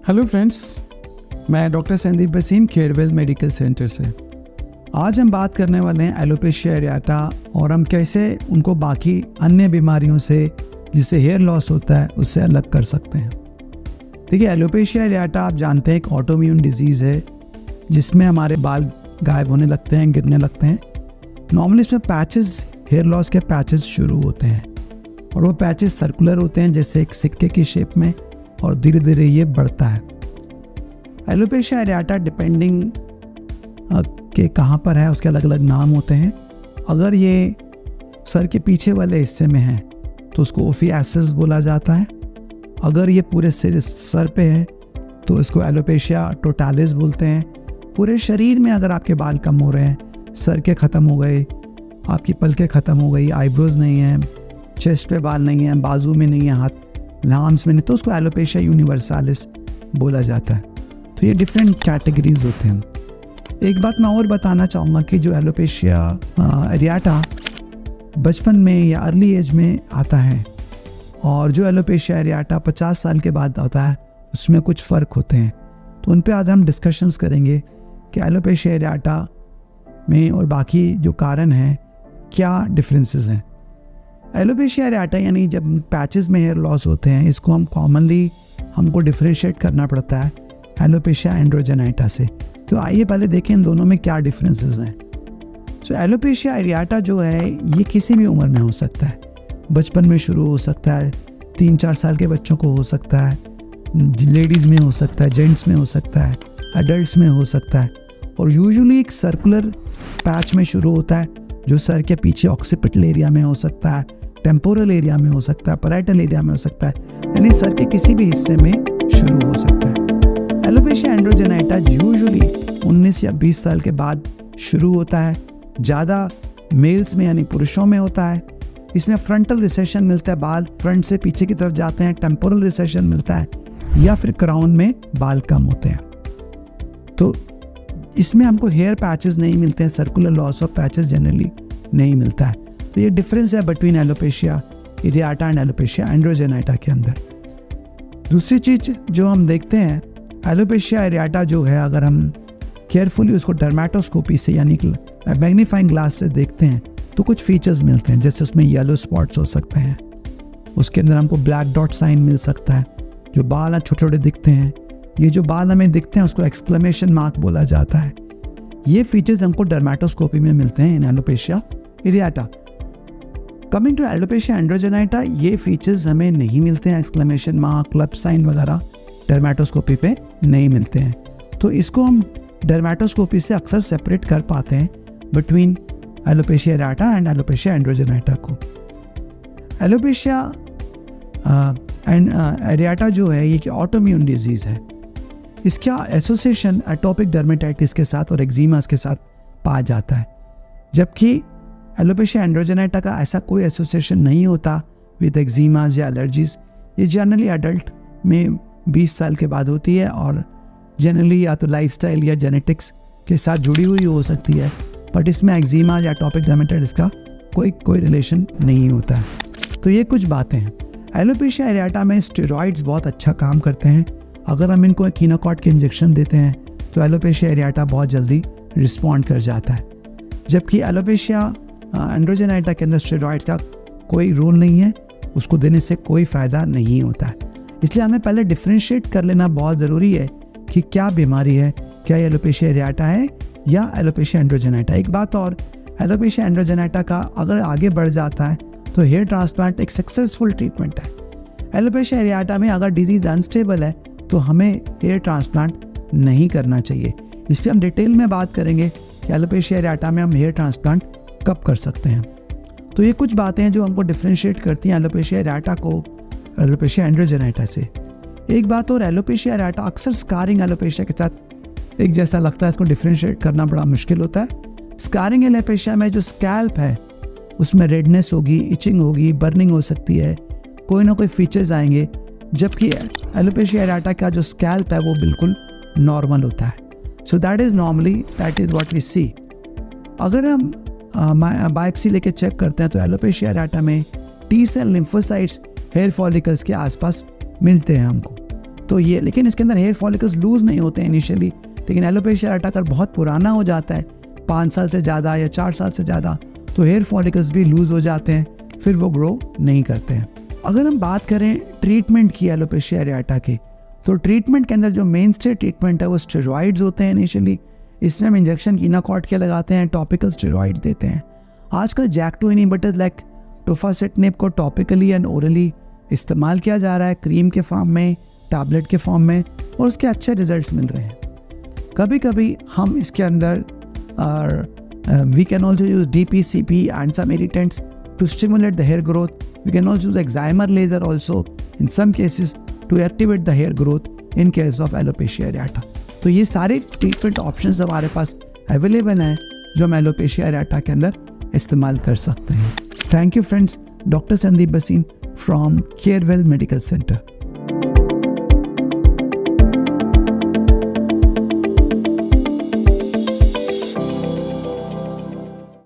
Hello friends, मैं doctor Sandeep Waseem Carewell medical centre से। आज हम बात करने वाले हैं एलोपेशिया एरियाटा और हम कैसे उनको बाकी अन्य बीमारियों से जिससे हेयर लॉस होता है उससे अलग कर सकते हैं। देखिए, एलोपेशिया एरियाटा आप जानते हैं एक ऑटोइम्यून डिजीज़ है जिसमें हमारे बाल गायब होने लगते हैं, गिरने लगते हैं। नॉर्मली इसमें पैचेस, हेयर लॉस के पैचेस शुरू होते हैं और वो पैचेस सर्कुलर होते हैं जैसे एक सिक्के की शेप में, और धीरे धीरे ये बढ़ता है। एलोपेशिया एरियाटा डिपेंडिंग के कहाँ पर है उसके अलग अलग नाम होते हैं। अगर ये सर के पीछे वाले हिस्से में है तो उसको ओफियासिस बोला जाता है। अगर ये पूरे सर पे है तो इसको एलोपेशिया टोटालिस बोलते हैं। पूरे शरीर में अगर आपके बाल कम हो रहे हैं, सर के ख़त्म हो गए, आपकी पलकें ख़त्म हो गई, आईब्रोज नहीं है, चेस्ट पे बाल नहीं है, बाजू में नहीं है, हाथ आर्म्स में नहीं, तो उसको एलोपेशिया यूनिवर्सालिस बोला जाता है। तो ये डिफरेंट कैटेगरीज होते हैं। एक बात मैं और बताना चाहूँगा कि जो एलोपेशिया एरियाटा बचपन में या अर्ली एज में आता है और जो एलोपेशिया एरियाटा 50 साल के बाद आता है उसमें कुछ फ़र्क होते हैं। तो उन पे आज हम डिस्कशंस करेंगे कि एलोपेशिया एरियाटा में और बाकी जो कारण हैं क्या डिफरेंसेस हैं। एलोपेशिया एरियाटा यानी जब पैचेस में हेयर लॉस होते हैं, इसको हमको डिफरेंशिएट करना पड़ता है एलोपेशिया एंड्रोजेनाइटा से। तो आइए पहले देखें इन दोनों में क्या डिफरेंसेस हैं। सो एलोपेशिया एरियाटा जो है ये किसी भी उम्र में हो सकता है। बचपन में शुरू हो सकता है, 3-4 साल के बच्चों को हो सकता है, लेडीज़ में हो सकता है, जेंट्स में हो सकता है, एडल्ट्स में हो सकता है। और यूजुअली एक सर्कुलर पैच में शुरू होता है जो सर के पीछे ऑक्सीपिटल एरिया में हो सकता है, टेम्पोरल एरिया में हो सकता है, पैराइटल एरिया में हो सकता है, यानी सर के किसी भी हिस्से में शुरू हो सकता है। एलोपेशिया एंड्रोजेनाइटा यूजुअली 19 या 20 साल के बाद शुरू होता है। ज़्यादा मेल्स में यानी पुरुषों में होता है। इसमें फ्रंटल रिसेशन मिलता है, बाल फ्रंट से पीछे की तरफ जाते हैं, टेम्पोरल रिसेशन मिलता है, या फिर क्राउन में बाल कम होते हैं। तो इसमें हमको हेयर पैचेस नहीं मिलते हैं, circular loss of patches generally नहीं मिलता है। तो ये डिफरेंस है बिटवीन एलोपेशिया एरियाटा एंड एलोपेशिया एंड्रोजेनाइटा के अंदर। दूसरी चीज़ जो हम देखते हैं, एलोपेशिया एरियाटा जो है अगर हम केयरफुली उसको डर्मेटोस्कोपी से यानी मैग्नीफाइंग ग्लास से देखते हैं तो कुछ फीचर्स मिलते हैं, जैसे उसमें येलो स्पॉट्स हो सकते हैं, उसके अंदर हमको ब्लैक डॉट साइन मिल सकता है, जो बाल छोटे छोटे दिखते हैं, ये जो बाल हमें दिखते हैं उसको एक्सक्लेमेशन मार्क बोला जाता है। ये फीचर्स हमको डर्मेटोस्कोपी में मिलते हैं इन एलोपेशिया एरियाटा। कमिंग टू एलोपेशिया एंड्रोजेनाइटा, ये फीचर्स हमें नहीं मिलते हैं, एक्सक्लेमेशन मार्क, क्लब साइन वगैरह डर्मेटोस्कोपी पे नहीं मिलते हैं। तो इसको हम डर्मेटोस्कोपी से अक्सर सेपरेट कर पाते हैं बिटवीन एलोपेशिया एरियाटा एंड एलोपेशिया एंड्रोजेनाइटा को। एलोपेशिया एरियाटा जो है ये ऑटोइम्यून डिजीज़ है। इसका एसोसिएशन एटोपिक डर्मेटाइटिस के साथ और एक्जिमास के साथ पाया जाता है, जबकि एलोपेशिया एंड्रोजेनाइटा का ऐसा कोई एसोसिएशन नहीं होता विद एक्जिमास या एलर्जीज। ये जनरली एडल्ट में 20 साल के बाद होती है और जनरली या तो लाइफस्टाइल या जेनेटिक्स के साथ जुड़ी हुई हो सकती है, बट इसमें एक्जिमा या एटोपिक डर्मेटाइटिस का कोई रिलेशन नहीं होता है। तो ये कुछ बातें हैं। एलोपेशिया एरियाटा में स्टेरॉइड्स बहुत अच्छा काम करते हैं। अगर हम इनको कीनोकॉर्ड के इंजेक्शन देते हैं तो एलोपेशिया एरियाटा बहुत जल्दी रिस्पॉन्ड कर जाता है, जबकि एलोपेशिया एंड्रोजेनाइटा के अंदर स्टेरॉइड्स का कोई रोल नहीं है, उसको देने से कोई फ़ायदा नहीं होता है। इसलिए हमें पहले डिफ्रेंशिएट कर लेना बहुत ज़रूरी है कि क्या बीमारी है, क्या ये एलोपेशिया एरियाटा है या एलोपेशिया एंड्रोजेनाइटा। एक बात और, एलोपेशिया एंड्रोजेनाइटा का अगर आगे बढ़ जाता है तो हेयर ट्रांसप्लांट एक सक्सेसफुल ट्रीटमेंट है। एलोपेशिया एरियाटा में अगर डिजीज अनस्टेबल है तो हमें हेयर ट्रांसप्लांट नहीं करना चाहिए। इसलिए हम डिटेल में बात करेंगे कि एलोपेशिया एरियाटा में हम हेयर ट्रांसप्लांट कब कर सकते हैं। तो ये कुछ बातें हैं जो हमको डिफ्रेंशिएट करती हैं एलोपेशिया एरियाटा को एलोपेशिया एंड्रोजेनाइटा से। एक बात और, एलोपेशिया एरियाटा अक्सर स्कारिंग एलोपेशिया के साथ एक जैसा लगता है, इसको डिफ्रेंशिएट करना बड़ा मुश्किल होता है। स्कारिंग एलोपेशिया में जो स्कैल्प है उसमें रेडनेस होगी, इचिंग होगी, बर्निंग हो सकती है, कोई ना कोई फीचर्स आएंगे, जबकि एलोपेशिया एरियाटा का जो स्कैल्प है वो बिल्कुल नॉर्मल होता है। So that is what we see. अगर हम बायोप्सी लेके चेक करते हैं तो एलोपेशिया एरियाटा में T cell lymphocytes hair follicles के आसपास मिलते हैं हमको। तो ये, लेकिन इसके अंदर हेयर फॉलिकल्स लूज नहीं होते हैं इनिशियली, लेकिन एलोपेशिया एरेटा अगर बहुत पुराना हो जाता है 5 साल से ज़्यादा या 4 साल से ज़्यादा, तो हेयर फॉलिकल्स भी लूज हो जाते हैं, फिर वो ग्रो नहीं करते हैं। अगर हम बात करें ट्रीटमेंट की एलोपेशिया एरेटा के, तो ट्रीटमेंट के अंदर जो मेन स्टे ट्रीटमेंट है वो स्टेरॉइड्स होते हैं इनिशियली। इसमें हम इंजेक्शन कीनाकॉर्ड के लगाते हैं, टॉपिकल स्टेरॉइड देते हैं। आजकल JAK2 इनहिबिटर्स लाइक टोफासेटिनिब को टॉपिकली एंड ओरली इस्तेमाल किया जा रहा है, क्रीम के फॉर्म में, टैबलेट के फॉर्म में, और उसके अच्छे रिजल्ट्स मिल रहे हैं। कभी कभी हम इसके अंदर we can also use DPCP and some irritants to stimulate the hair growth. We can also use excimer laser also in some cases to activate the hair growth in case of alopecia areata. तो ये सारे treatment options हमारे पास available हैं जो हम alopecia areata के अंदर इस्तेमाल कर सकते हैं। Thank you friends, doctor Sandeep Bhasin from Carewell medical centre.